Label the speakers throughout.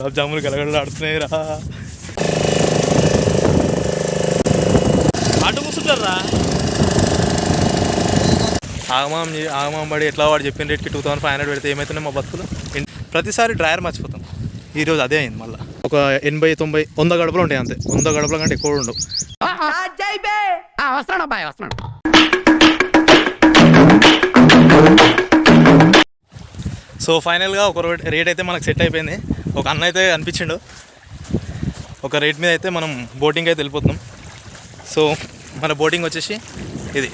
Speaker 1: గులాబ్ జాములు గలగడలాడుతున్నాయిరా. అటు కూర్చుంటారా ఆగమం పడి ఎట్లా వాడు చెప్పిన రేట్కి 2500 పెడితే ఏమవుతున్నాయి మా బతుకులు. ప్రతిసారి డ్రైయర్ మర్చిపోతాం. ఈరోజు అదే అయింది. మళ్ళీ ఒక 80, 90, 100 గడపలు ఉంటాయి అంతే. 100 గడపల కంటే ఎక్కువ ఉండవు. సో ఫైనల్గా ఒక రేట్ అయితే మనకు సెట్ అయిపోయింది. ఒక అన్న అయితే అనిపించిండు. ఒక రేట్ మీద అయితే మనం బోటింగ్ అయితే వెళ్ళిపోతున్నాం. సో మన బోటింగ్ వచ్చేసి ఇది.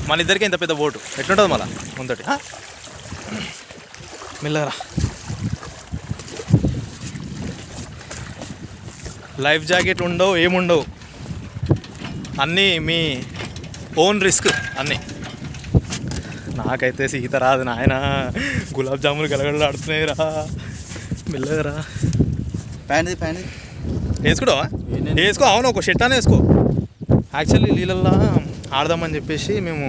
Speaker 1: మన ఇద్దరికి ఇంత పెద్ద బోటు ఎట్లుంటుంది మళ్ళా ముందటి మిల్లరా. లైఫ్ జాకెట్ ఉండవు, ఏముండవు, అన్నీ మీ ఓన్ రిస్క్ అన్నీ. నాకైతే ఈత రాదు నాయన. గులాబ్ జాములు గలగడలాడుతున్నాయిరా. మెల్లగరా.
Speaker 2: ప్యాంట్
Speaker 1: వేసుకోవా? వేసుకో. అవును, ఒక షర్ట్ అని వేసుకో. యాక్చువల్లీ నీళ్ళల్లో ఆడదామని చెప్పేసి మేము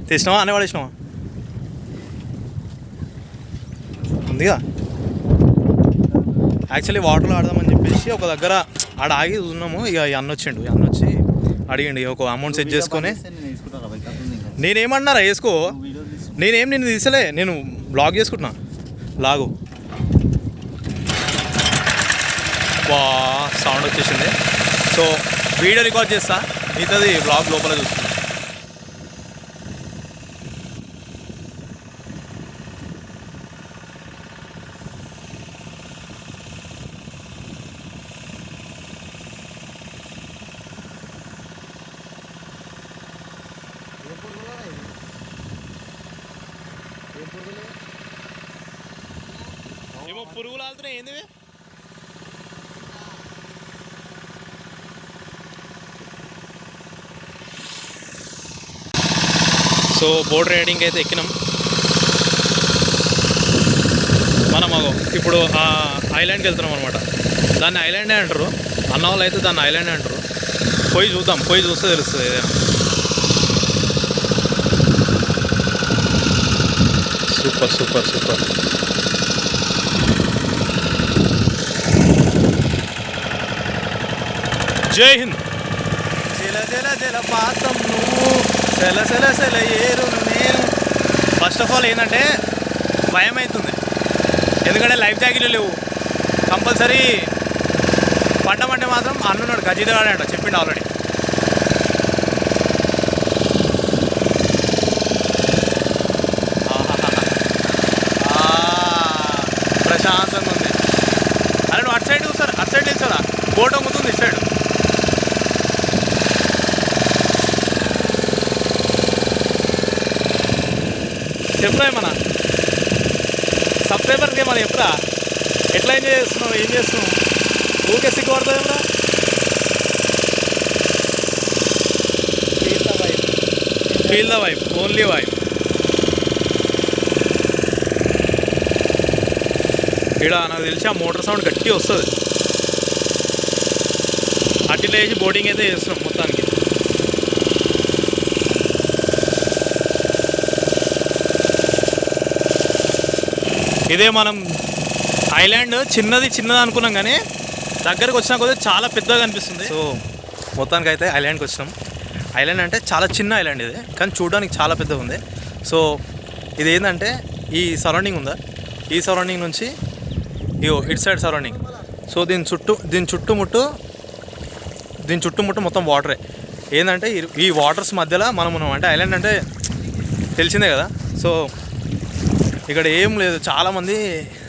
Speaker 1: తీసినావా అనే పడేసినావా ఉందిగా. యాక్చువల్లీ వాటర్లో ఆడదామని చెప్పేసి ఒక దగ్గర ఆడ ఆగి చూస్తున్నాము. ఇక ఈ అన్న వచ్చిండు. ఈ అన్న వచ్చి అడిగిండు ఒక అమౌంట్ సెట్ చేసుకొని. నేనేమన్నారా వేసుకో. నిన్ను తీసలే, నేను బ్లాగ్ చేసుకుంటున్నా. లాగు వా సౌండ్ వచ్చేసింది. సో వీడియో రికార్డ్ చేస్తా, మిగతాది బ్లాగ్ లోపల చూస్తున్నా. ఏమో పురుగులు ఆలుతున్నాయి. ఏంది? సో బోట్ రైడింగ్ అయితే ఎక్కినాం మనం. ఇప్పుడు ఆ ఐలాండ్కి వెళ్తున్నాం అనమాట. దాన్ని ఐలాండే అంటారు. అన్న వాళ్ళు అయితే దాన్ని ఐలాండే అంటారు. పోయి చూద్దాం, పోయి చూస్తే తెలుస్తుంది ఏదైనా. Super super super. జై హింద్. జల జల జల పాతం నువ్వు, సెల సెల సెల ఏరును నేను. ఫస్ట్ ఆఫ్ ఆల్ ఏంటంటే భయం అవుతుంది, ఎందుకంటే లైఫ్ జాకెట్లు లేవు. కంపల్సరీ పడ్డమంటే మాత్రం అన్నున్నాడు గజీదగాడే అంట, చెప్పిండు ఆల్రెడీ. ప్రశాంతంగా ఉంది. అరే నువ్వు అటు సైడ్ చూస్తారు, అటు సైడ్ తెలుసా బోట్ అమ్ముతుంది ఇటు సైడ్. చెప్పురా ఏమన్నా సబ్స్క్రైబర్స్కి ఏమన్నా చెప్పురా. ఎట్లా ఎంజాయ్ చేస్తున్నావు, ఏం చేస్తున్నావు? ఊరికే సిగ్గుపడుతుందేమరా. Feel the vibe, only vibe. ఇక్కడ నాకు తెలిసి ఆ మోటార్ సౌండ్ గట్టి వస్తుంది. అట్లా వేసి బోటింగ్ అయితే చేస్తున్నాం మొత్తానికి. ఇదే మనం ఐలాండ్ చిన్నది అనుకున్నాం, కానీ దగ్గరకు వచ్చిన కొద్దీ చాలా పెద్దగా అనిపిస్తుంది. సో మొత్తానికి అయితే ఐలాండ్కి వచ్చినాం. ఐలాండ్ అంటే చాలా చిన్న ఐలాండ్ ఇది, కానీ చూడడానికి చాలా పెద్దగా ఉంది. సో ఇది ఏంటంటే ఈ సరౌండింగ్ ఉందా, ఈ సరౌండింగ్ నుంచి ఇటు సైడ్ సరౌండింగ్. సో దీని చుట్టుముట్టు మొత్తం వాటరే. ఏంటంటే ఈ వాటర్స్ మధ్యలో మనం ఉన్నాం. అంటే ఐలాండ్ అంటే తెలిసిందే కదా. సో ఇక్కడ ఏం లేదు. చాలామంది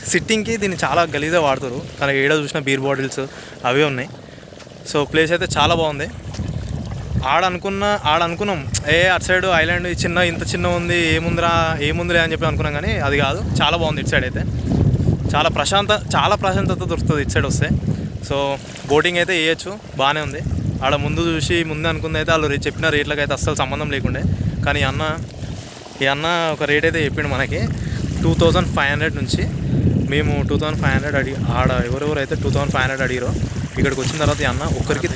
Speaker 1: సిట్టింగ్కి దీన్ని చాలా గలీజ్గా వాడతారు, కానీ ఏడ చూసిన బీర్ బాటిల్స్ అవే ఉన్నాయి. సో ప్లేస్ అయితే చాలా బాగుంది. ఆడనుకున్నాం అటు సైడ్ ఐలాండ్ ఇంత చిన్న ఉంది, ఏముందిలే అని చెప్పి అనుకున్నాం, కానీ అది కాదు. చాలా బాగుంది. ఇటు సైడ్ అయితే చాలా ప్రశాంతత దొరుకుతుంది ఇటు సైడ్ వస్తే. సో బోటింగ్ అయితే వేయచ్చు, బాగానే ఉంది. ఆడ ముందు అనుకుంది అయితే వాళ్ళు చెప్పిన రేట్లకు అయితే అస్సలు సంబంధం లేకుండే. కానీ ఈ అన్న ఒక రేట్ అయితే చెప్పిండు మనకి 2500 నుంచి. మేము 2500 అడిగి ఎవరెవరైతే 2500 అడిగారో ఇక్కడికి వచ్చిన తర్వాత ఈ అన్న ఒక్కరికి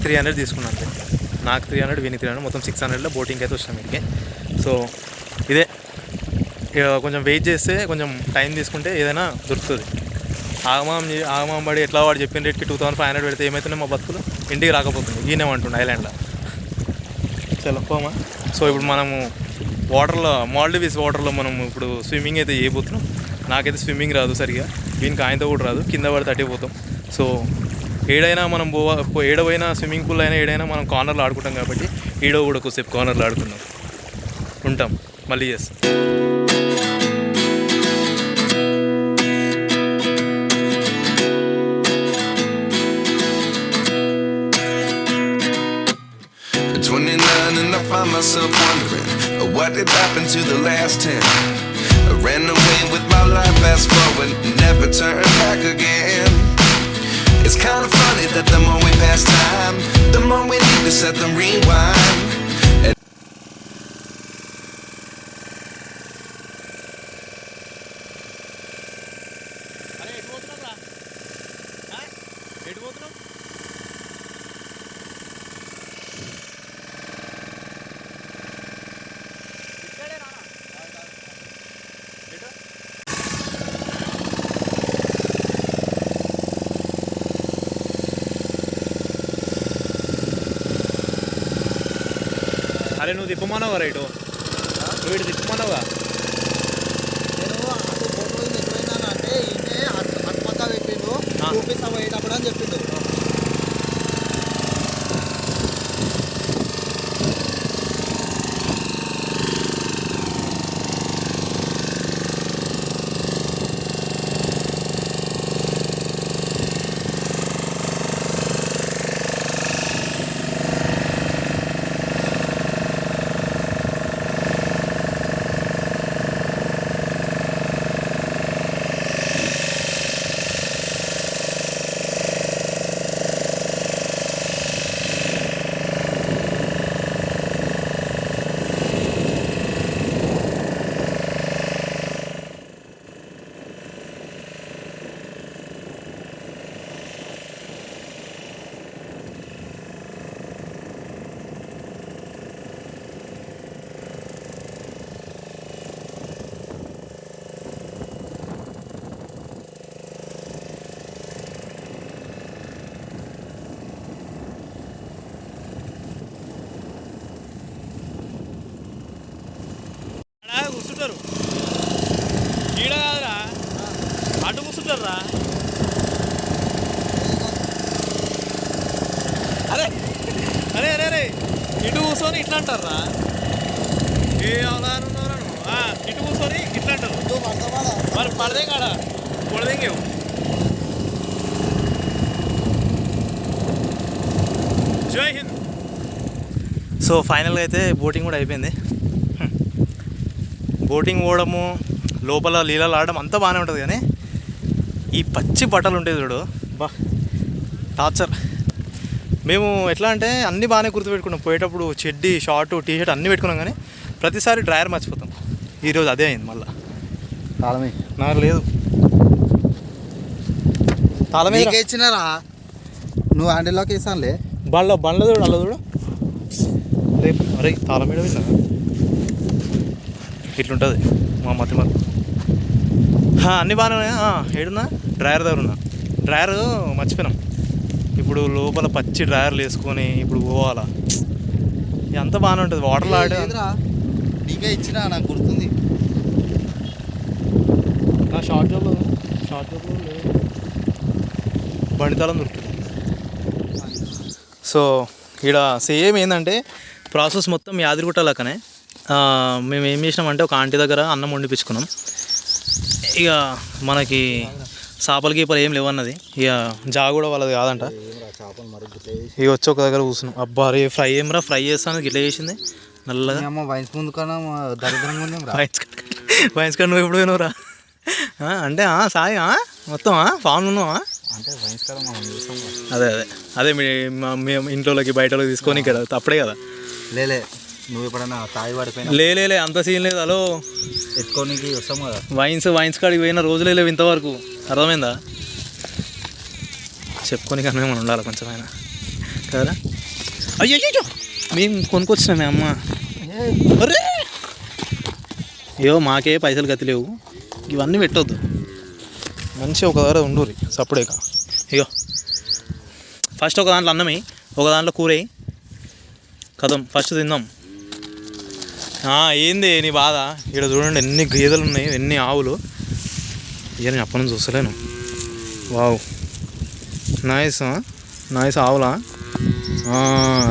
Speaker 1: 300 తీసుకున్నాను అంతే. నాకు 300, వీనికి 300, మొత్తం 600లో బోటింగ్ అయితే వచ్చినాం ఇక్కడికి. సో ఇదే కొంచెం వెయిట్ చేస్తే కొంచెం టైం తీసుకుంటే ఏదైనా దొరుకుతుంది. ఆగమాం పడి ఎట్లా వాడు చెప్పిన రేట్కి 2500 పెడితే ఏమవుతున్నాయి మా బతుకులు, ఇంటికి రాకపోతుంది ఈయనేమంటుండే ఐలాండ్లో. చలో పోమా. సో ఇప్పుడు మనము వాటర్లో, మాల్డివ్స్ వాటర్లో మనం ఇప్పుడు స్విమ్మింగ్ అయితే చేయబోతున్నాం. నాకైతే స్విమ్మింగ్ రాదు సరిగా, దీనికి ఆయనతో కూడా రాదు, కింద పడి తట్టిపోతాం. సో ఏడైనా మనం ఏడవైనా స్విమ్మింగ్ పూల్ అయినా ఏడైనా మనం కార్నర్లో ఆడుకుంటాం కాబట్టి ఈడో కూడా కొద్దిసేపు కార్నర్లో ఆడుకుందాం. ఉంటాం, మళ్ళీ చేస్తాం.
Speaker 2: And I find myself wondering what did happen to the last 10. I ran away with my life, fast forward, never turn back again. It's kind of funny that the more we pass time, the more we need to set them rewind.
Speaker 1: అరే నువ్వు తిప్పమన్నావుగా right, నువ్వు ఇటు తిప్పమన్నావుగా.
Speaker 3: నేను అటు photo ఎటువైనా అంటే ఈయనే అటుపక్క పెట్టిండు, చూపిస్తా పోయేటప్పుడు అని చెప్పిండు.
Speaker 1: కూర్చుంటారు ఈడ కాదురా, అటు కూర్చుంటారు రా. అరే అరే అరే అరే ఇటు కూర్చొని ఇట్లా అంటారా, ఏ అవగాహన ఇటు కూర్చొని ఇట్లా అంటారు. మరి పడదే కాడా పడదేంగేవు. జై హింద్. సో ఫైనల్గా అయితే బోటింగ్ కూడా అయిపోయింది. బోటింగ్ పోవడము, లోపల నీళ్ళలో ఆడడం అంతా బాగానే ఉంటుంది, కానీ ఈ పచ్చి బట్టలు ఉంటాయి చూడు, బా టార్చర్. మేము ఎట్లా అంటే అన్నీ బాగానే గుర్తుపెట్టుకున్నాం, పోయేటప్పుడు చెడ్డీ, షార్టు, టీషర్ట్ అన్నీ పెట్టుకున్నాం, కానీ ప్రతిసారి డ్రైయర్ మర్చిపోతాం. ఈరోజు అదే అయింది. మళ్ళీ
Speaker 3: తాళమే
Speaker 1: నాకు లేదు, తాళమే
Speaker 3: ఇచ్చినారా, నువ్వు హ్యాండిల్లోకి వేసానులే.
Speaker 1: బండ్ల చూడు, అల్ల చూడు, రేపు అరే తాళం మీద విన్నా ఇట్లుంటుంది మా మతి మతి. అన్నీ బాగానే ఉన్నాయా, ఏడున్నా డ్రైయర్ దగ్గర ఉన్నా, డ్రైయర్ మర్చిపోయినాం. ఇప్పుడు లోపల పచ్చి డ్రైయర్లు వేసుకొని ఇప్పుడు పోవాలా, అంతా బాగానే ఉంటుంది. వాటర్లో ఆడే
Speaker 3: నీకే ఇచ్చినా నాకు గుర్తుంది.
Speaker 1: నా షార్ట్ జాబ్లో లేదు, బండితాళం దొరుకుతుంది. సో ఇక్కడ సేమ్ ఏంటంటే ప్రాసెస్ మొత్తం యాదగిరిగుట్ట లెక్కనే. మేము ఏం చేసినామంటే ఒక ఆంటీ దగ్గర అన్నం వండిపించుకున్నాం. ఇక మనకి చేపలు గీపలు ఏం లేవన్నది, ఇక జాగ కూడా వాళ్ళది కాదంట. ఇక వచ్చి ఒక దగ్గర కూర్చున్నాం. అబ్బా రే ఫ్రై ఏమరా, ఫ్రై చేస్తాను ఇట్లా చేసింది నల్లగా.
Speaker 3: వైన్స్ ముందు కన్నా దరిద్రంగా ఉంది.
Speaker 1: వైన్స్ కాడ నువ్వు ఎప్పుడు పోయినవురా అంటే సాయి మొత్తం ఫామ్ ఉన్నావా
Speaker 3: అంటే వైన్స్ కాడ మనం చూసాం.
Speaker 1: అదే అదే అదే మేము ఇంట్లోకి బయటలోకి తీసుకొని ఇక్కడ అప్పుడే కదా.
Speaker 3: లేలే నువ్వు ఎప్పుడైనా తాయి పడిపోయినా?
Speaker 1: లేలే అంత సీన్ లేదు. హలో
Speaker 3: ఎత్తుకోనికి వస్తాం కదా.
Speaker 1: వైన్స్ కాడికి పోయిన రోజులే లేవు ఇంతవరకు, అర్థమైందా? చెప్పుకొని కానీ మనం ఉండాలి కొంచెం అయినా కదా. అయ్యో మేము కొనుక్కొచ్చినామే అమ్మ. అరే ఏవో మాకే పైసలు గతి లేవు, ఇవన్నీ పెట్టొద్దు, మంచిగా ఒక దగ్గర ఉండుర్రి సప్పుడేక. ఇగో ఫస్ట్ ఒక దాంట్లో అన్నమే, ఒక దాంట్లో కూరయి కథం, ఫస్ట్ తిందాం. ఏంది నీ బాధ? ఇక్కడ చూడండి ఎన్ని గేదెలు ఉన్నాయి, ఎన్ని ఆవులు. ఇక నేను అప్పటి నుంచి చూస్తలేను. వావ్ నైస్ నైస్ ఆవులా,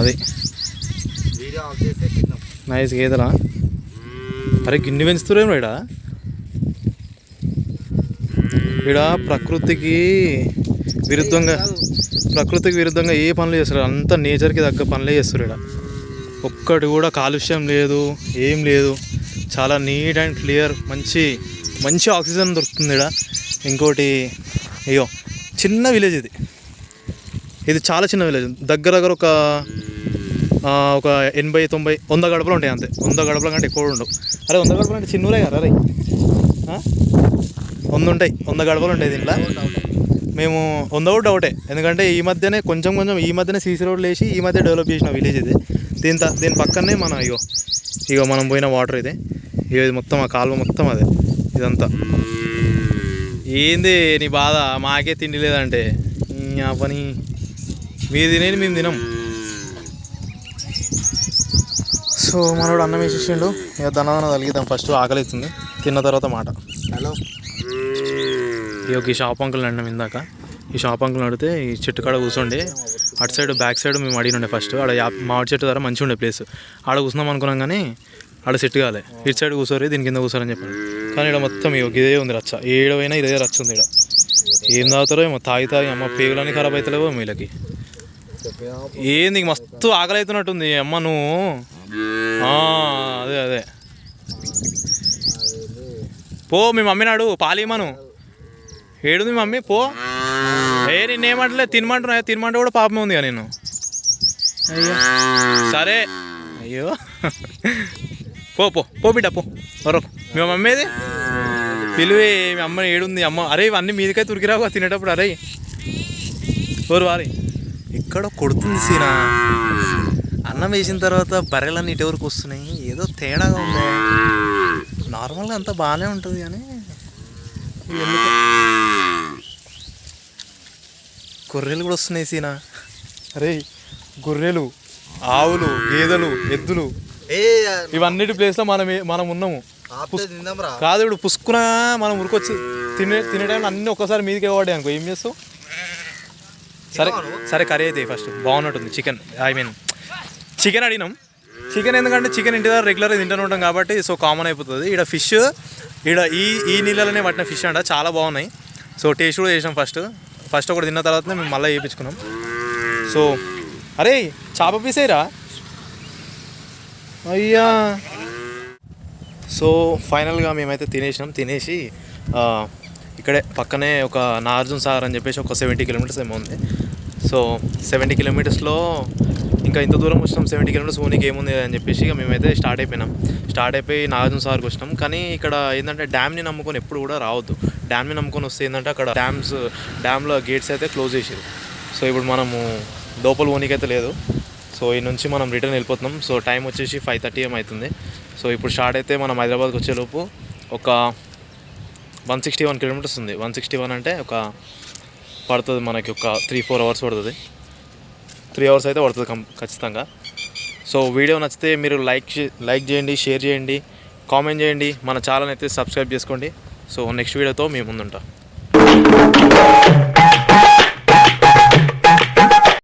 Speaker 1: అది నైస్ గేదెలా. అరే గిన్నె పెంచుతురేమో ఇక్కడ ప్రకృతికి విరుద్ధంగా ఏ పనులు చేస్తారు, అంతా నేచర్కి తగ్గ పనులే చేస్తారు. ఇక్కడ ఒక్కటి కూడా కాలుష్యం లేదు, ఏం లేదు, చాలా నీట్ అండ్ క్లియర్, మంచి ఆక్సిజన్ దొరుకుతుంది ఇక్కడ. ఇంకోటి అయ్యో చిన్న విలేజ్ ఇది చాలా చిన్న విలేజ్, దగ్గర ఒక 80-90-100 గడపలు ఉంటాయి అంతే. 100 గడపల కంటే ఎక్కువ ఉండవు. అరే 100 గడపలు అంటే చిన్నూరే కదా అరే, 100 ఉంటాయి, 100 గడపలు ఉంటాయి దీంట్లో. మేము 100 కూడా డౌటే, ఎందుకంటే ఈ మధ్యనే కొంచెం ఈ మధ్యనే సీసీ రోడ్లు వేసి ఈ మధ్య డెవలప్ చేసిన విలేజ్ ఇది. దీని పక్కనే మన ఇగో మనం పోయిన వాటర్ ఇది మొత్తం, ఆ కాలువ మొత్తం అదే ఇదంతా. ఏంది నీ బాధ? మాకే తిండి లేదంటే ఆ పని మీరు తినేది మేము తినం. సో మనోడు అన్నం వేసేసిండు, ఇక దన్నదన్న తలిగిద్దాం. ఫస్ట్ ఆకలి అవుతుంది, తిన్న తర్వాత మాట.
Speaker 3: హలో
Speaker 1: ఈ షాప్ అంకుల్ అన్నాం ఇందాక. ఈ షాప్ అంకుల్ అడిగితే ఈ చెట్టు కాడ కూర్చోండి, అటు సైడ్ బ్యాక్ సైడ్ మేము అడిగినుండే ఫస్ట్. ఆడ మామిడి చెట్టు ద్వారా మంచిగా ఉండే ప్లేస్, ఆడ కూర్చున్నాం అనుకున్నాం కానీ ఆడ సెట్ కాలే. ఇటు సైడ్ కూర్చోరు, దీని కింద కూర్చోరని చెప్పాను. కానీ ఇక్కడ మొత్తం ఇదే ఉంది రచ్చ, ఏడవైనా ఇదే రచ్చ ఉంది. ఇక్కడ ఏం తాగుతారో ఏమో, తాగి అమ్మ పేగులన్నీ ఖరాబ్ అవుతలేవో వీళ్ళకి. ఏం నీకు మస్తు ఆకలి అవుతున్నట్టుంది అమ్మ నువ్వు. అదే పో, మీ మమ్మీనాడు పాలిమను. ఏడు మీ మమ్మీ పో. నిన్నేమంటలే, తినమంటే కూడా పాపమే ఉంది నేను. అయ్యో సరే, అయ్యో పో బిడ్డ పో. వరకు మీ మమ్మీది పిలువే, మీ అమ్మ ఏడుంది అమ్మ. అరే ఇవన్నీ మీదికైతే ఉరికిరావు తినేటప్పుడు. అరే వారి ఇక్కడ కొడుతుంది సీనా. అన్నం వేసిన తర్వాత బర్రెలన్నీ ఇటు వరకు వస్తున్నాయి, ఏదో తేడాగా ఉంది. నార్మల్గా అంతా బాగానే ఉంటుంది కానీ ఎందుకు గొర్రెలు కూడా వస్తున్నాయి సీనా. అరే గొర్రెలు, ఆవులు, గేదెలు, ఎద్దులు, ఇవన్నిటి ప్లేస్లో మనం ఉన్నాము. కాదు ఇప్పుడు పుసుకున మనం ఉరికొచ్చి తినే టైంలో అన్నీ ఒక్కసారి మీదకి ఇవ్వడే అనుకో, ఏం చేస్తావు? సరే కర్రీ అయితే ఫస్ట్ బాగున్నట్టుంది. చికెన్ అడిగినాం. చికెన్ ఎందుకంటే చికెన్ ఇంటి దగ్గర రెగ్యులర్గా తింటూనే ఉంటాం కాబట్టి సో కామన్ అయిపోతుంది. ఇక్కడ ఫిష్ ఈ నీళ్ళలోనే పట్టిన ఫిష్ అంట, చాలా బాగున్నాయి. సో టేస్ట్ కూడా చేసాం. ఫస్ట్ ఒకటి తిన్న తర్వాతనే మేము మళ్ళీ చేయించుకున్నాం. సో అరే చేప పీసేరా అయ్యా. సో ఫైనల్గా మేమైతే తినేసి ఇక్కడే పక్కనే ఒక నాగార్జున సాగర్ అని చెప్పేసి ఒక 70 కిలోమీటర్స్ ఏమో ఉంది. సో 70 కిలోమీటర్స్లో ఇంకా ఇంత దూరం వచ్చినాం, 70 కిలోమీటర్స్ ఓనికి ఏముంది అని చెప్పేసి ఇక మేమైతే స్టార్ట్ అయిపోయి నాగార్జున సాగర్కి వచ్చినాం. కానీ ఇక్కడ ఏంటంటే డ్యామ్ని నమ్ముకొని ఎప్పుడు కూడా రావద్దు. డ్యామ్ని నమ్ముకొని వస్తే ఏంటంటే అక్కడ డ్యామ్లో గేట్స్ అయితే క్లోజ్ చేసారు. సో ఇప్పుడు మనము లోపల ఓనికి అయితే లేదు. సో ఈ నుంచి మనం రిటర్న్ వెళ్ళిపోతున్నాం. సో టైం వచ్చేసి 5:30 AM అవుతుంది. సో ఇప్పుడు స్టార్ట్ అయితే మనం హైదరాబాద్కి వచ్చేలోపు ఒక 161 కిలోమీటర్స్ ఉంది. 161 అంటే పడుతుంది మనకి ఒక 3-4 అవర్స్ పడుతుంది. 3 అవర్స్ అయితే పడుతుంది ఖచ్చితంగా. సో వీడియో నచ్చితే మీరు లైక్ చేయండి, షేర్ చేయండి, కామెంట్ చేయండి, మన ఛానల్ అయితే సబ్స్క్రైబ్ చేసుకోండి. సో నెక్స్ట్ వీడియోతో మీ ముందుంటా.